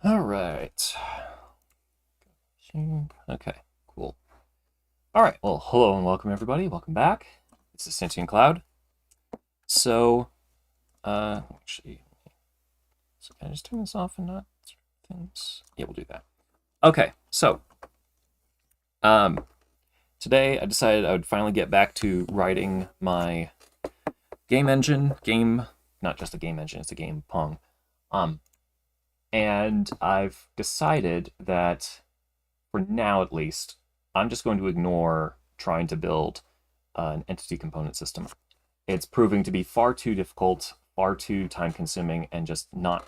All right. Okay, cool. All right, well, hello and welcome everybody. Welcome back. This is Sentient Cloud. So, actually, so can I just turn this off and not things? Yeah, we'll do that. Okay, so, um, today I decided I would finally get back to writing my game engine. Not just a game engine, it's a game Pong. Um, and I've decided that for now at least, I'm just going to ignore trying to build an entity component system. It's proving to be far too difficult, far too time consuming, and just not.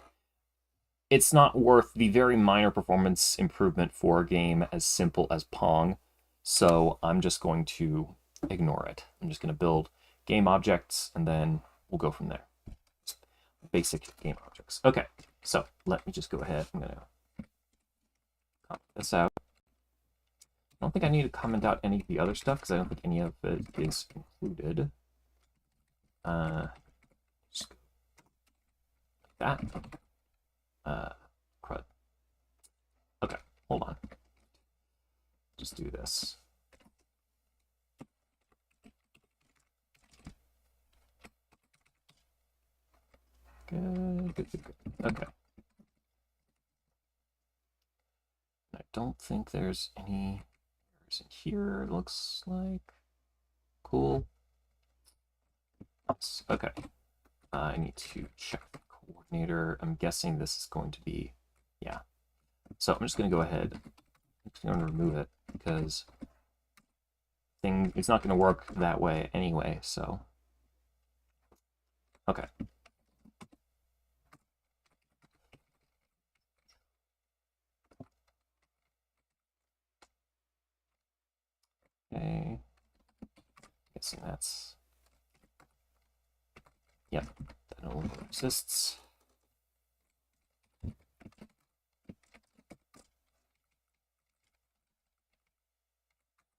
It's not worth the very minor performance improvement for a game as simple as Pong. So I'm just going to ignore it. I'm just going to build game objects and then we'll go from there. Basic game objects. Okay, so let me just go ahead. I'm going to comment this out. I don't think I need to comment out any of the other stuff because I don't think any of it is included. Just like that. Crud. Okay, hold on. Just do this. Good. Okay. I don't think there's any errors in here, it looks like. Cool. Okay. I need to check the coordinator. I'm guessing this is going to be, yeah. So I'm just going to go ahead. I'm just going to remove it because it's not going to work that way anyway, so. Okay. Okay. Guessing that's. Yep, that no longer exists.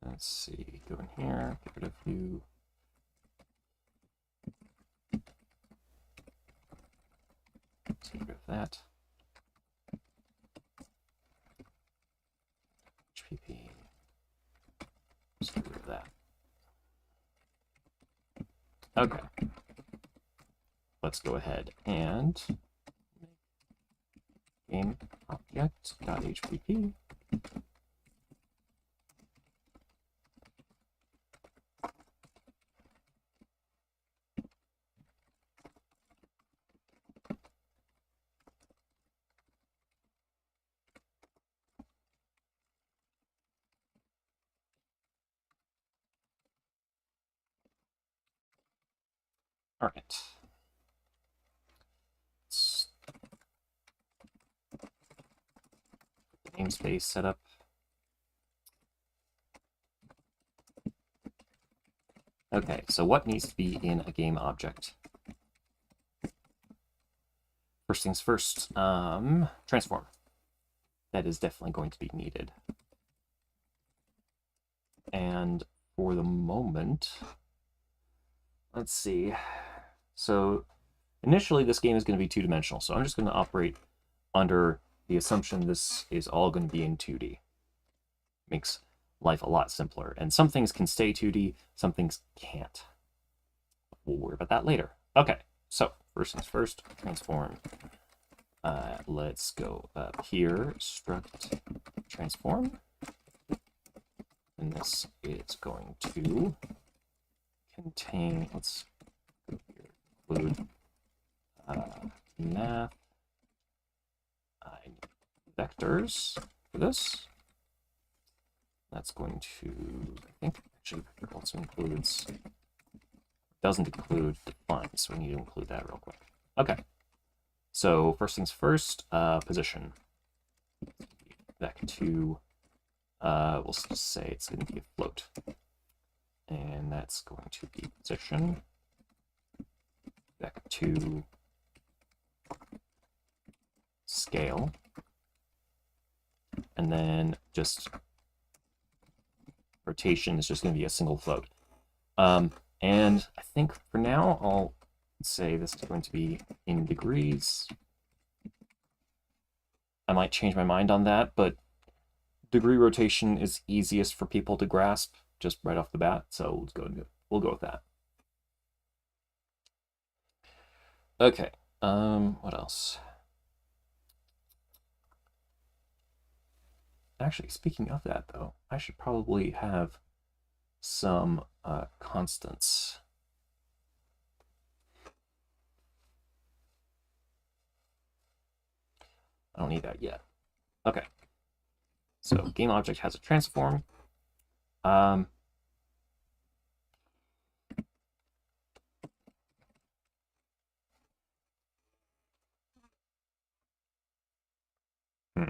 Let's see, go in here, get rid of you. Let's get rid of that. HPP. Let's get rid of that. Okay. Let's go ahead and game object.hpp. All right. Let's get the namespace set up. Okay, so what needs to be in a game object? First things first, transform. That is definitely going to be needed. And for the moment, let's see. So initially this game is going to be two-dimensional, so I'm just going to operate under the assumption this is all going to be in 2D. Makes life a lot simpler. And some things can stay 2D, some things can't. We'll worry about that later. Okay, so first things first, transform. Let's go up here, struct transform. And this is going to contain, let's go here, include math. I need vectors for this. That's going to, I think, actually also includes, doesn't include define, so we need to include that real quick. Okay, so first things first, position. Vec2, we'll just say it's going to be a float. And that's going to be position. Vec2, scale. And then just rotation is just going to be a single float. And I think for now, I'll say this is going to be in degrees. I might change my mind on that, but degree rotation is easiest for people to grasp just right off the bat, so we'll go with that. Okay, what else? Actually, speaking of that, though, I should probably have some constants. I don't need that yet. Okay. So game object has a transform. Um, hmm,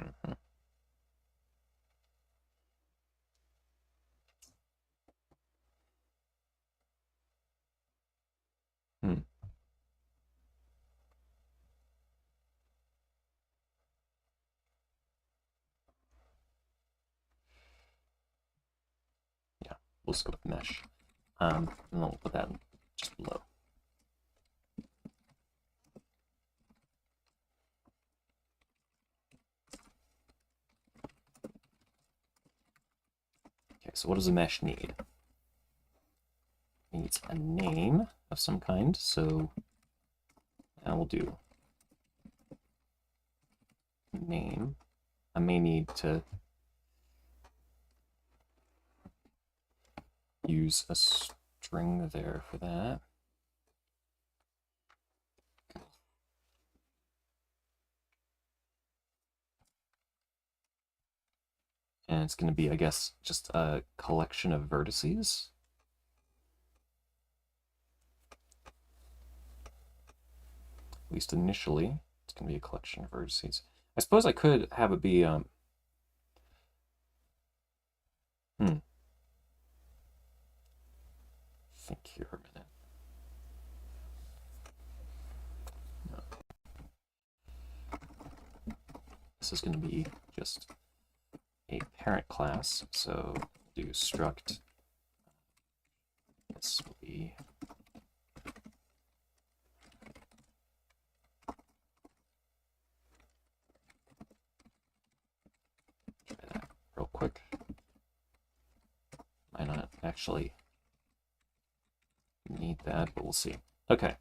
hmm. Yeah, we'll just go with mesh. And then we'll put that just below. Okay, so what does a mesh need? It needs a name of some kind, so now we'll do name. I may need to use a string there for that. And it's going to be, I guess, just a collection of vertices. At least initially, it's going to be a collection of vertices. I suppose I could have it be, think here a minute. No. This is going to be just a parent class, so do struct. This will be try that real quick. Might not actually need that, but we'll see. Okay.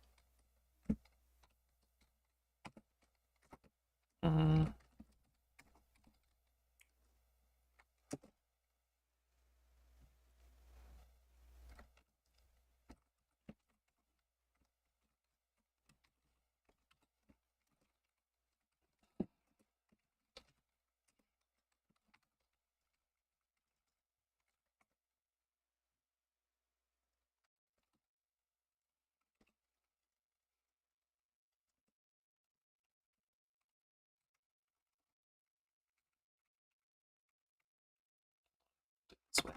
This way.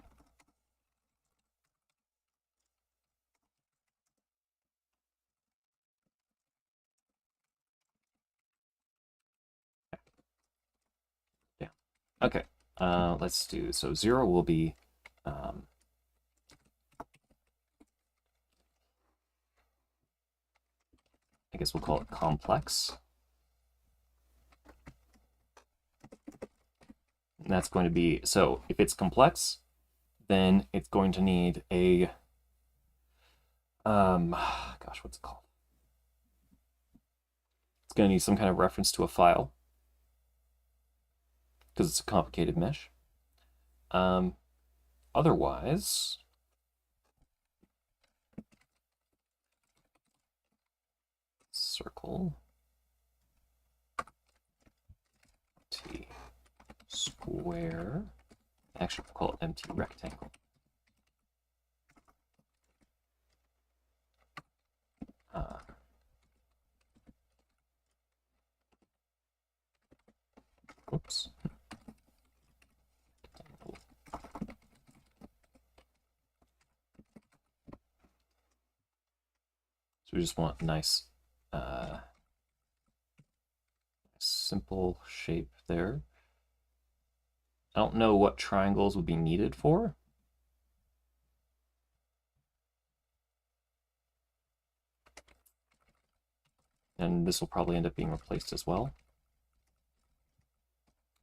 Yeah. Okay. Let's do, so 0 will be I guess we'll call it complex. And that's going to be, so if it's complex, then it's going to need a, gosh, what's it called? It's going to need some kind of reference to a file because it's a complicated mesh. Otherwise, circle t square. Actually, we'll call it empty rectangle. Oops. So we just want nice, simple shape there. I don't know what triangles would be needed for. And this will probably end up being replaced as well.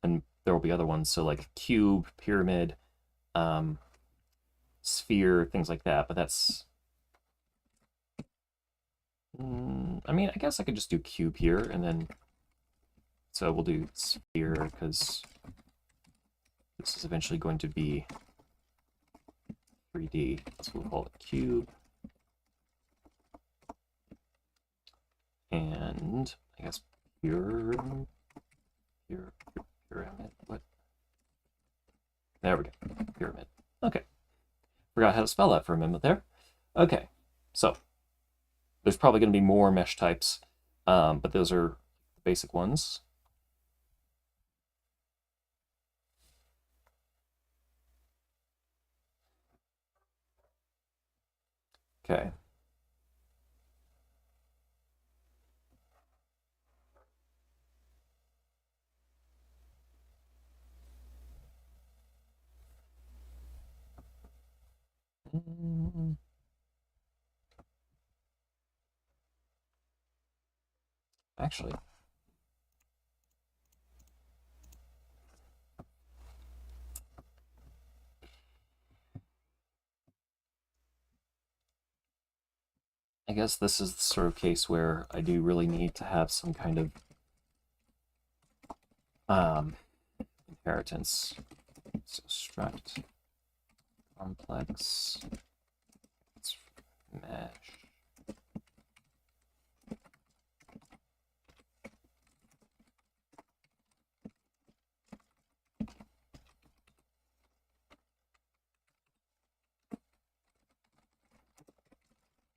and there will be other ones. So like cube, pyramid, um, sphere, things like that. But that's, I mean, I guess I could just do cube here, and then, so we'll do sphere, because this is eventually going to be 3D. So we'll call it cube. And I guess pyramid. What? There we go. Pyramid. Okay. Forgot how to spell that for a minute there. Okay. So there's probably going to be more mesh types, but those are the basic ones. Okay. Actually, I guess this is the sort of case where I do really need to have some kind of inheritance. So struct complex, it's mesh.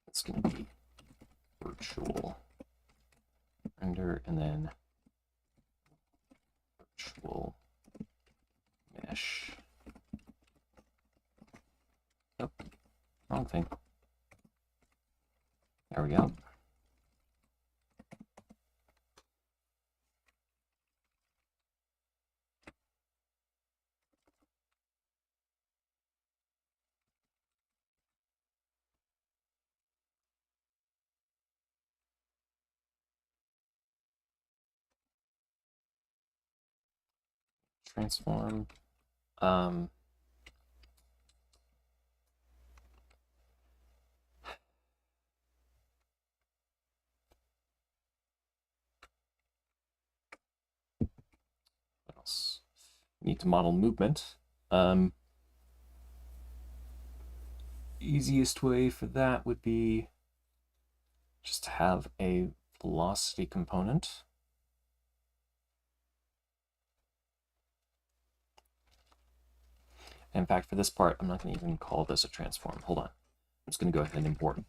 It's going to be virtual render and then virtual mesh. Nope, wrong thing. There we go. Transform. What else? Need to model movement. Easiest way for that would be just to have a velocity component. In fact, for this part, I'm not going to even call this a transform. Hold on. I'm just going to go ahead and import.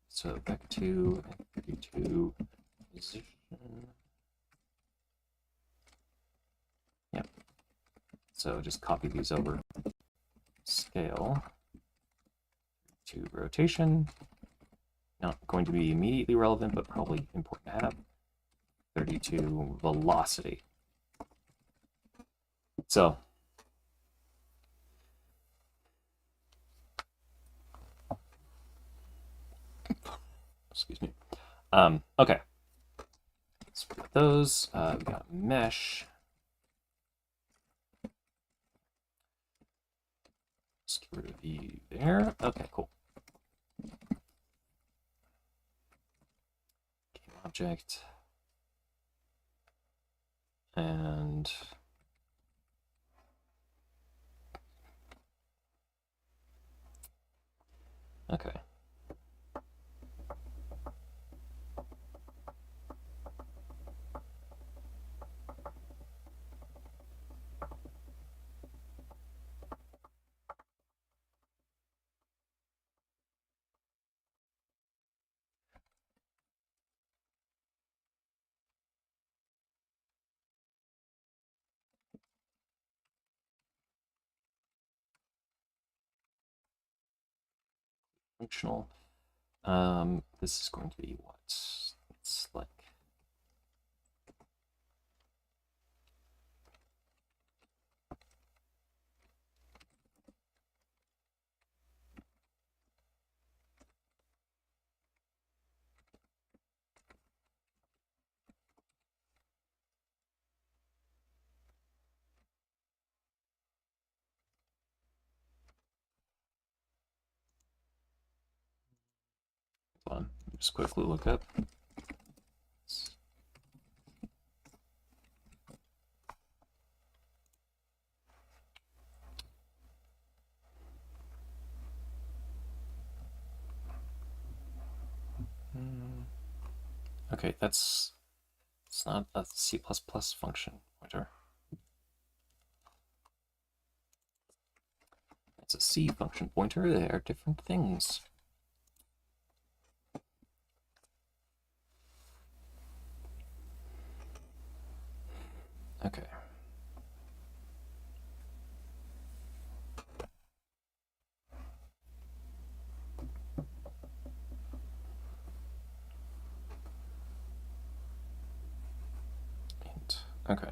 So back to 32 position. Yep. So just copy these over. Scale to rotation. Not going to be immediately relevant, but probably important to have. 32 velocity. So excuse me. Okay. So we got those. We got mesh. Let's get rid of the there. Okay, cool. Game object. And okay. Functional. This is going to be what? It's like Hold on, just quickly look up. Okay, it's not a C++ function pointer. It's a C function pointer. They are different things. Okay. Int. Okay.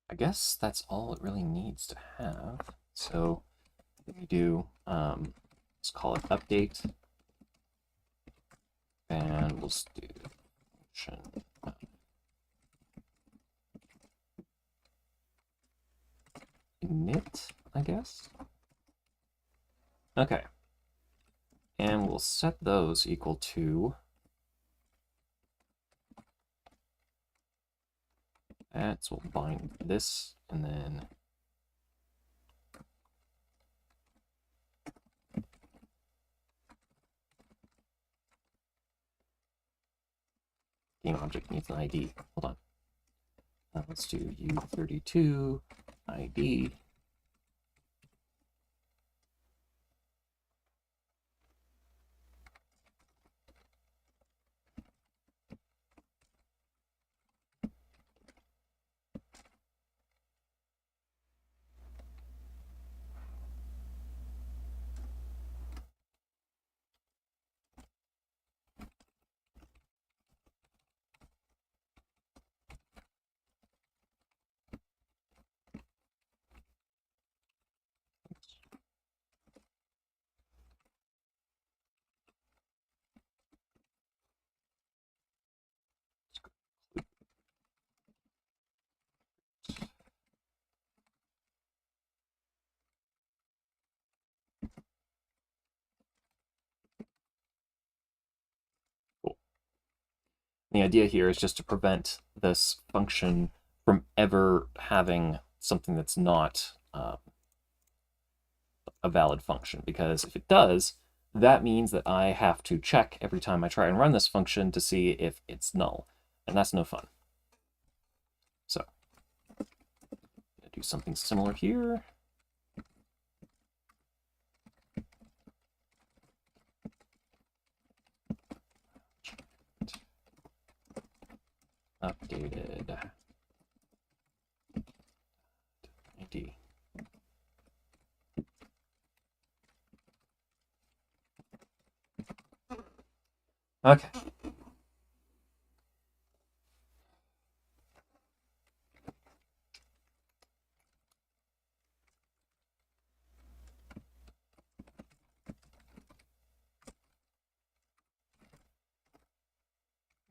I guess that's all it really needs to have. So let me do, let's call it update, and we'll just do function. Init, I guess. Okay. And we'll set those equal to that. So we'll bind this and then game object needs an ID. Hold on. Let's do U32 ID. Cool. The idea here is just to prevent this function from ever having something that's not a valid function, because if it does, that means that I have to check every time I try and run this function to see if it's null, and that's no fun. So, I'm gonna do something similar here. Updated ID. Okay.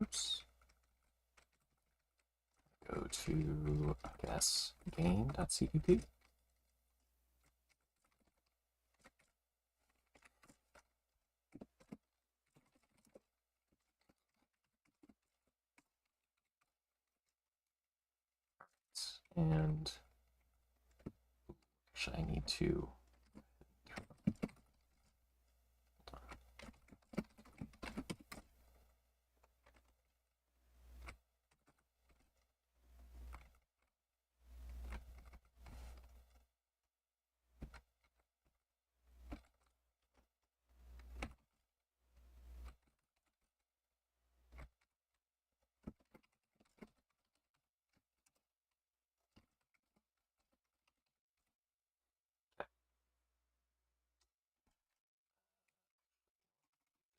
Oops. Go to, I guess, game.cpp. And actually, I need to.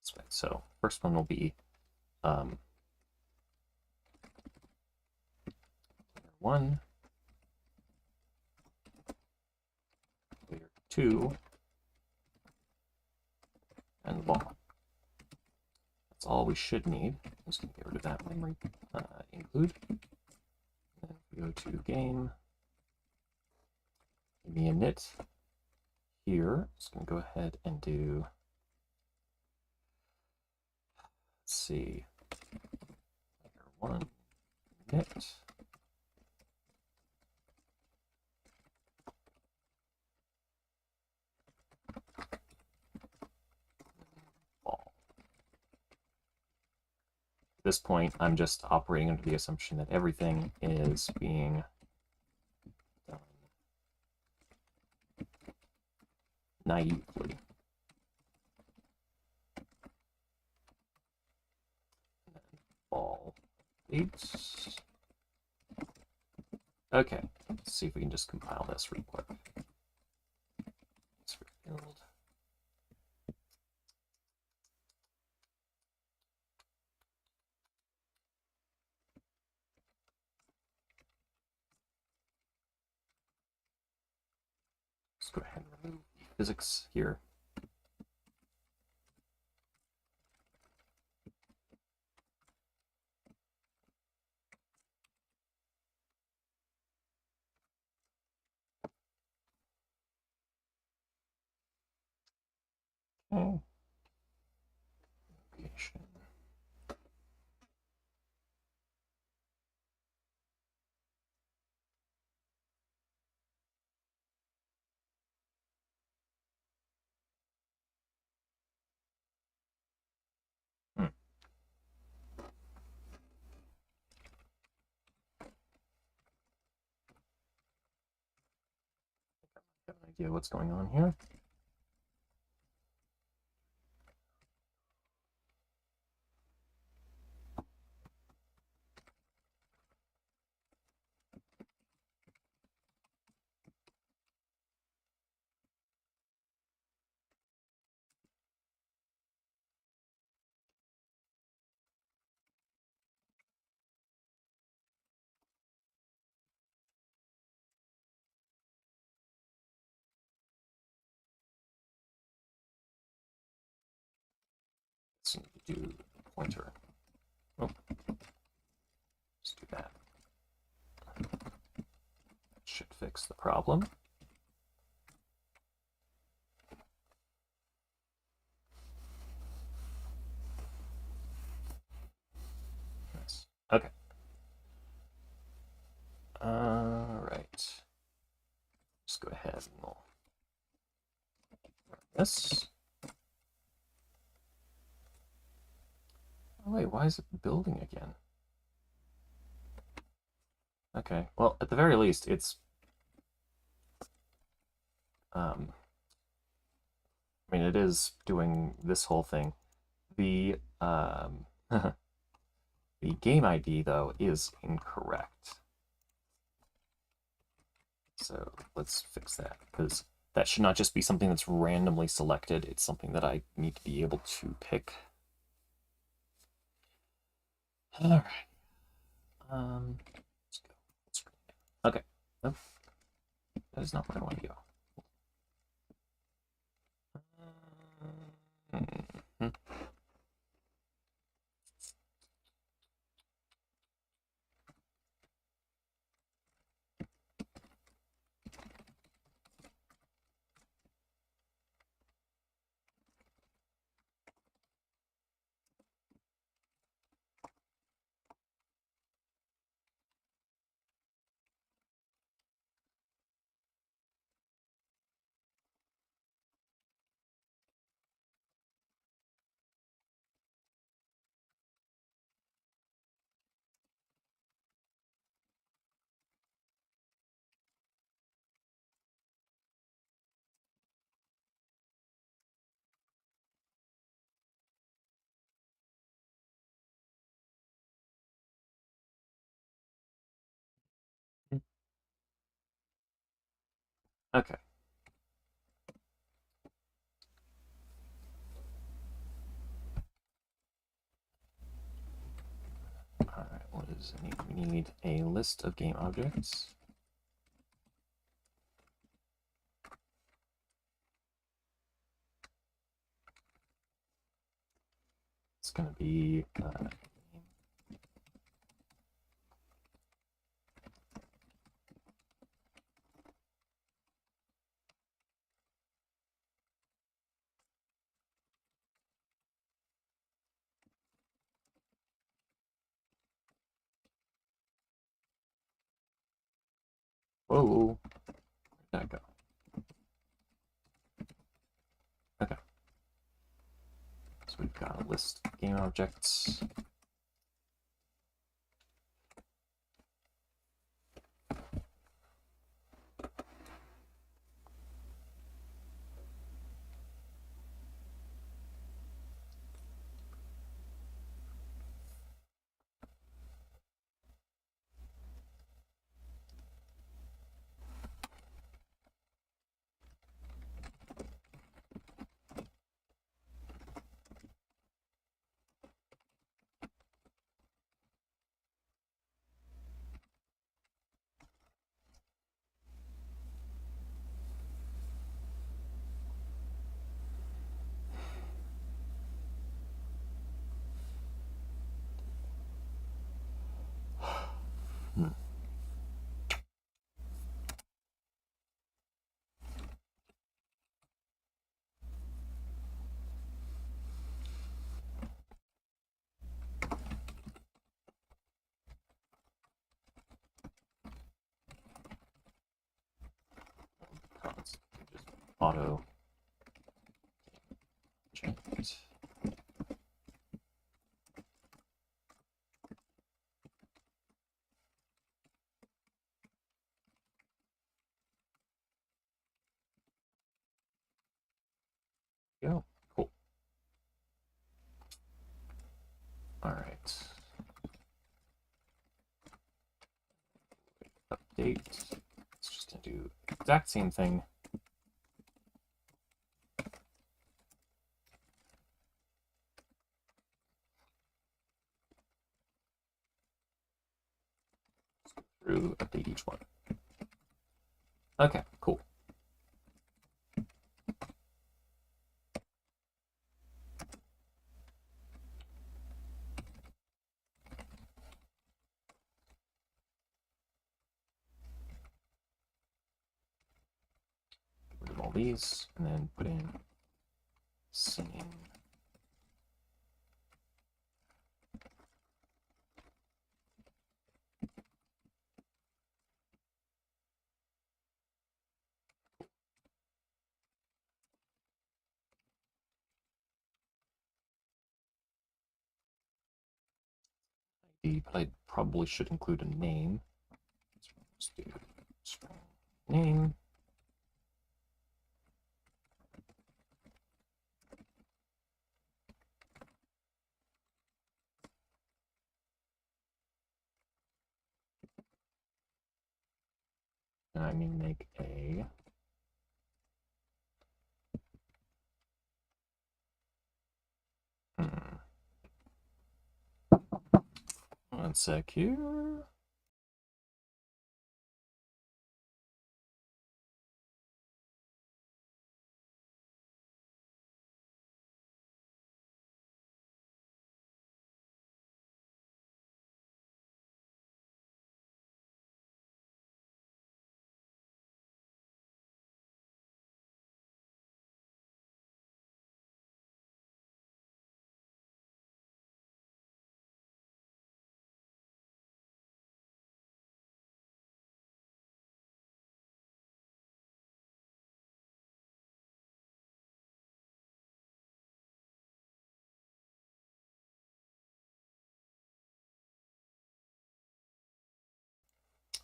this way. So first one will be player 1, player 2, and the ball. That's all we should need. I'm just going to get rid of that memory include. And then if we go to game, give me a init here. I'm just going to go ahead and do, let's see, player 1 init. Ball. At this point, I'm just operating under the assumption that everything is being done naively. Ball 8. Okay, let's see if we can just compile this real quick. Let's rebuild. Let's go ahead and remove the physics here. Okay. Location. Have an idea what's going on here. Let's need to do pointer. Oh, let's do that. Should fix the problem. Nice. Okay. All right. Just go ahead and we'll run this. Oh, wait, why is it building again? Okay, well, at the very least, it's I mean, it is doing this whole thing. The the game ID though is incorrect. So let's fix that, because that should not just be something that's randomly selected. It's something that I need to be able to pick. All right. Let's go. Okay. Nope. That is not where I want to go. Hmm. Okay. does it need? We need a list of game objects. It's going to be whoa, where'd that go? Okay. So we've got a list of game objects. Hmm. Just auto check. Go. Cool. All right. Update. It's just gonna do the exact same thing. Through update each one. Okay, cool. Get rid of all these and then put in singing. But I probably should include a name. Let's do string name. And I need to make a one sec here.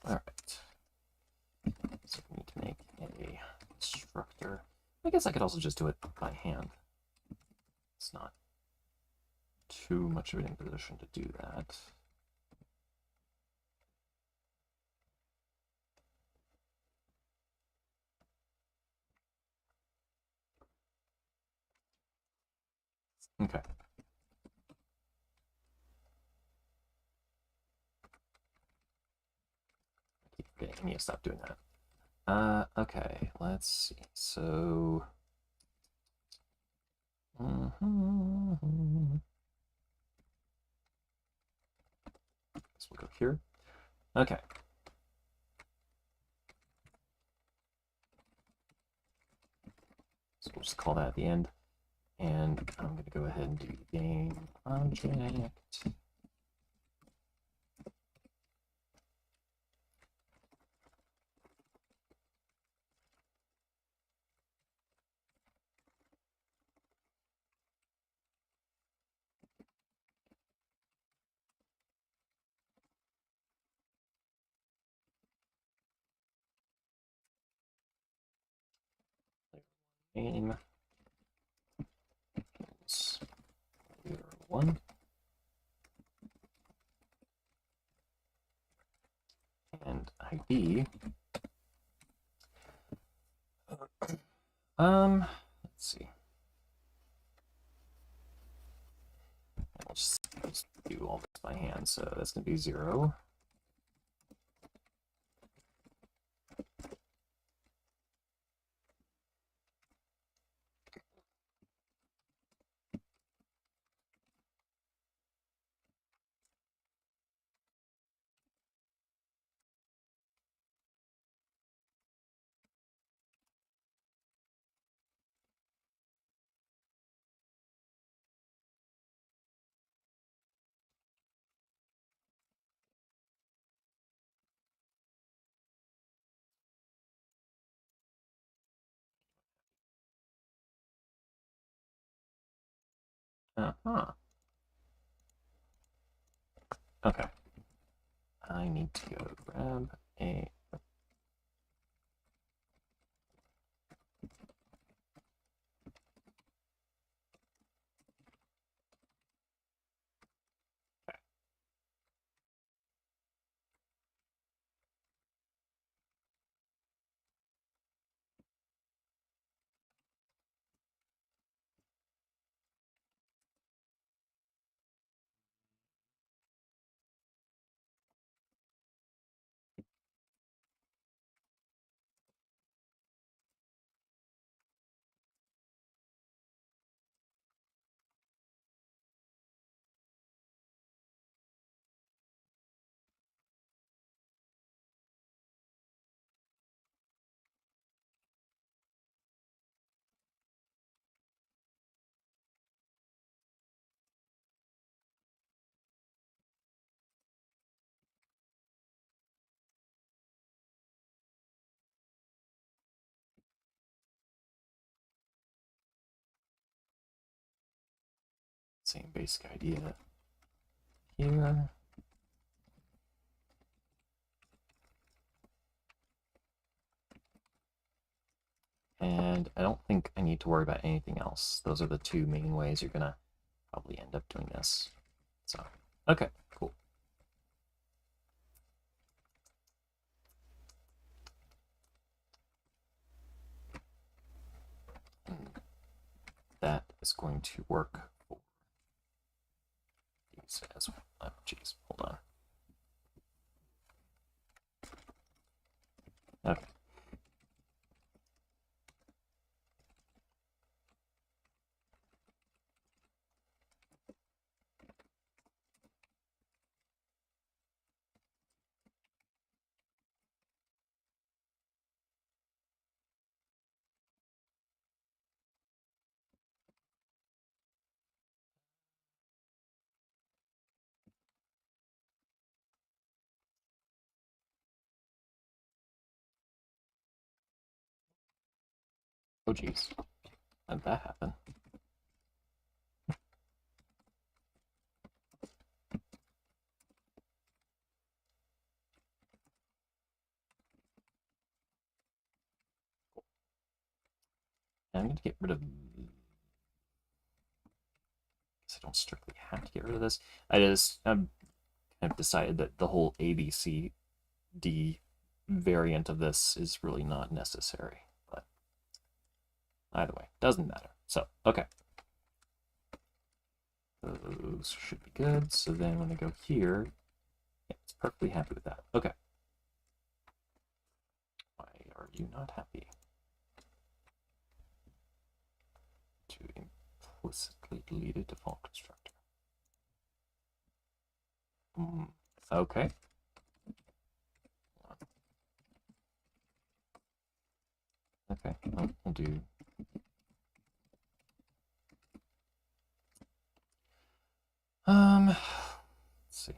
All right. So we need to make a constructor. I guess I could also just do it by hand. It's not too much of an imposition to do that. Okay. Okay, I need to stop doing that. Okay, let's see. So, so we'll go here. Okay. So we'll just call that at the end. And I'm going to go ahead and do game object. Game player 1. And ID. Let's see. I'll just do all this by hand. So that's going to be 0. Uh-huh. Okay. I need to go grab a... Same basic idea here. And I don't think I need to worry about anything else. Those are the two main ways you're going to probably end up doing this. So, okay, cool. That is going to work for these as well. Oh, geez, hold on. Okay. Oh, geez. How did that happen? And I'm going to get rid of... I don't strictly have to get rid of this. I've decided that the whole ABCD variant of this is really not necessary. But either way, doesn't matter. So, okay. Those should be good. So then when I go here, yeah, it's perfectly happy with that. Okay. do not happy to implicitly delete a default constructor. Okay. Okay, we'll do. Let's see.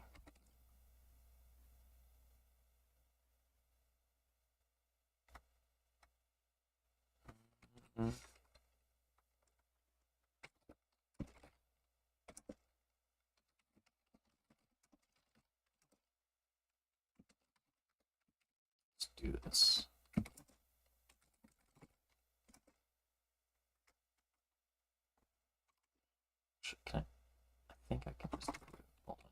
Let's do this. Can I think I can just do it. Hold on.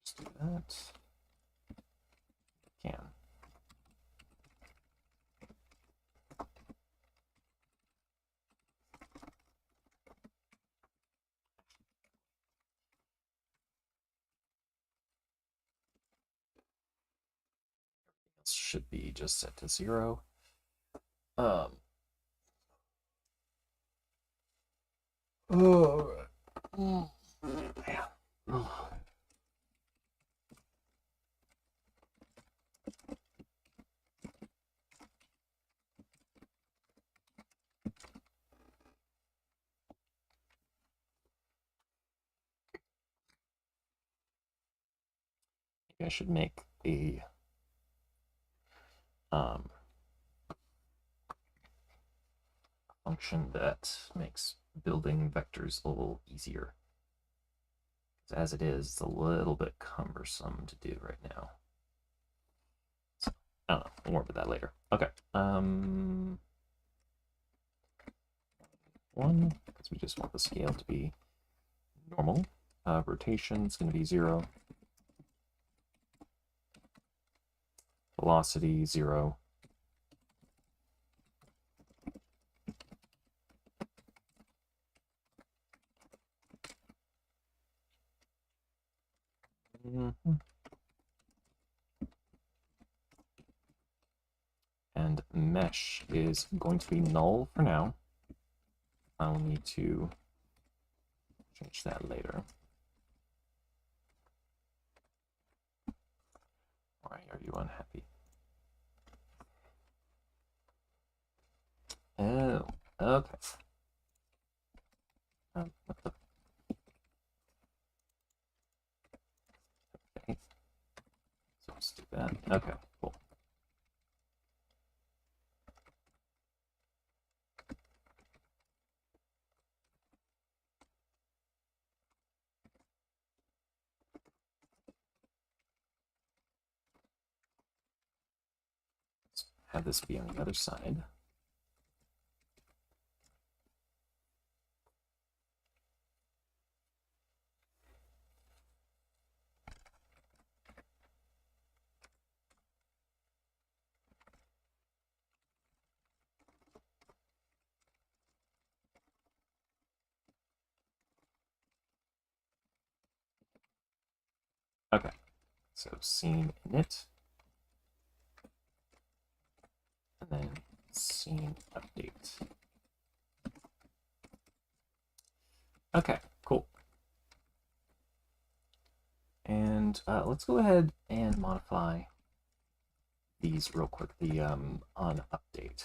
Just do that. Can. This should be just set to 0. Oh. Yeah. Maybe I should make a function that makes building vectors a little easier. As it is, it's a little bit cumbersome to do right now. So, I don't know. We'll worry about that later. Okay. 1, because we just want the scale to be normal. Rotation is going to be 0. Velocity, 0. And mesh is going to be null for now. I'll need to change that later. Why are you unhappy? Oh, okay. What the? Okay. So let's do that. Okay, cool. Let's have this be on the other side. Okay, so scene init, and then scene update. Okay, cool. And let's go ahead and modify these real quickly on update.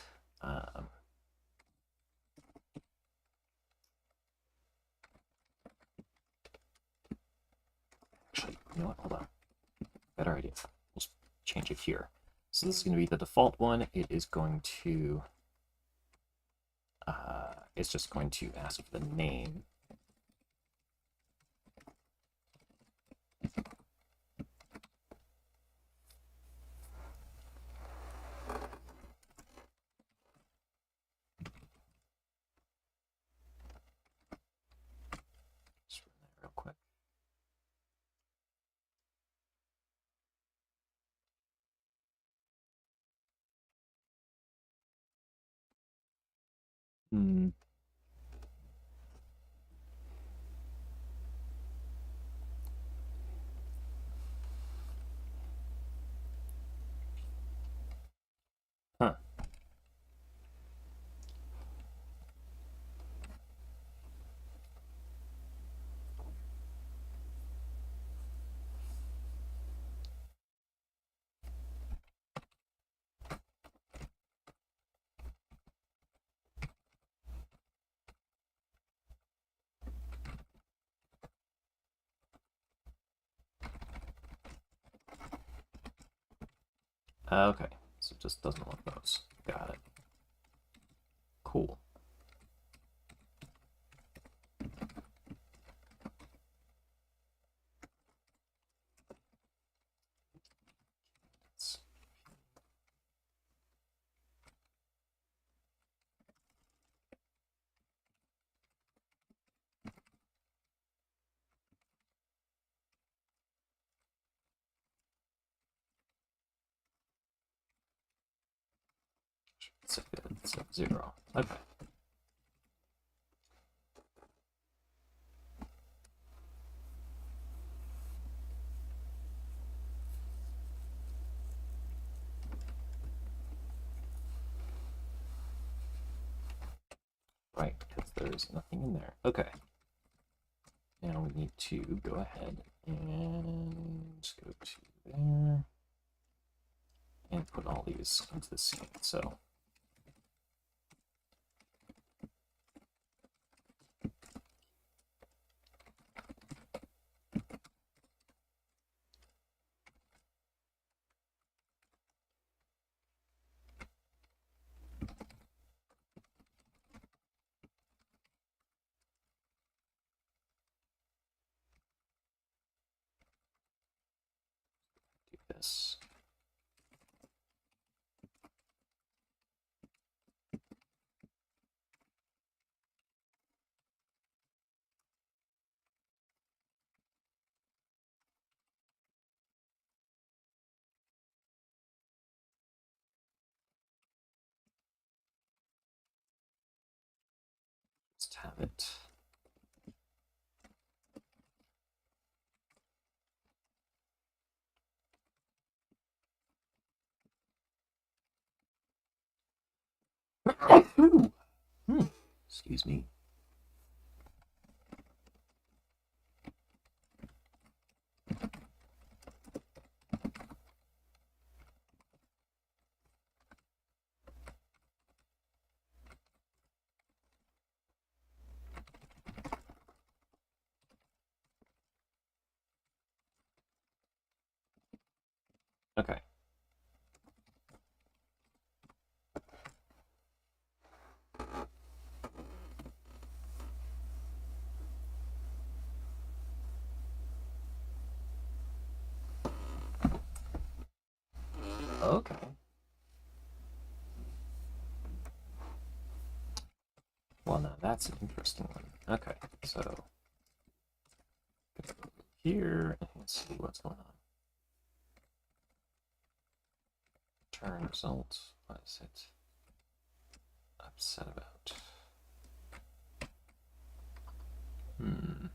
Actually, you know what? Hold on. Better idea. We'll change it here. So this is going to be the default one. It is going to, it's just going to ask for the name. Just run that real quick. Okay, so it just doesn't want those. Got it. Cool. It's at 0. Okay. Right, because there's nothing in there. Okay. Now we need to go ahead and go to there and put all these into the scene. So do this. Just have it. Excuse me. Okay. Okay. Well, now that's an interesting one. Okay, so go here and see what's going on. Turn result. What is it upset about? Hmm.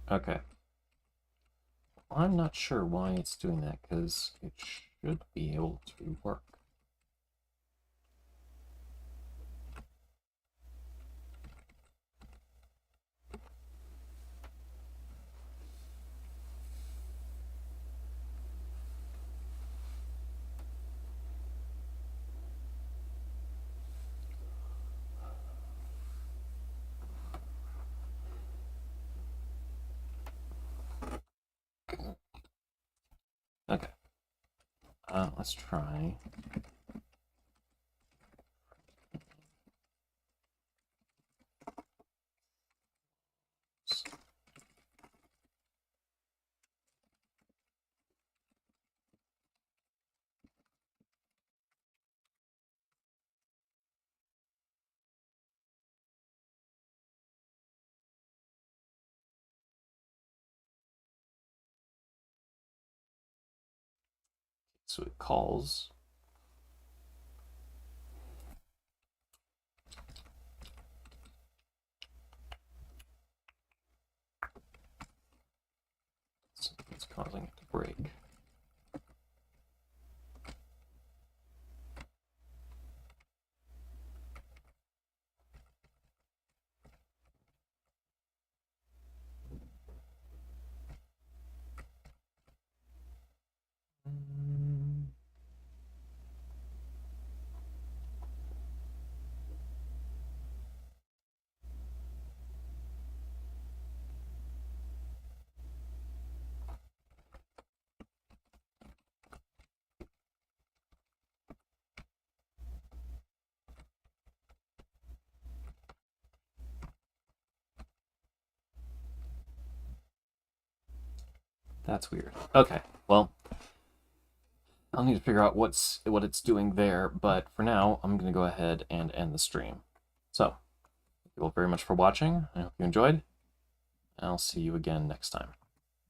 Okay. I'm not sure why it's doing that, because it should be able to work. Okay. Let's try. So it calls. So it's causing it to break. That's weird. Okay, well, I'll need to figure out what it's doing there, but for now, I'm going to go ahead and end the stream. So, thank you all very much for watching. I hope you enjoyed. I'll see you again next time.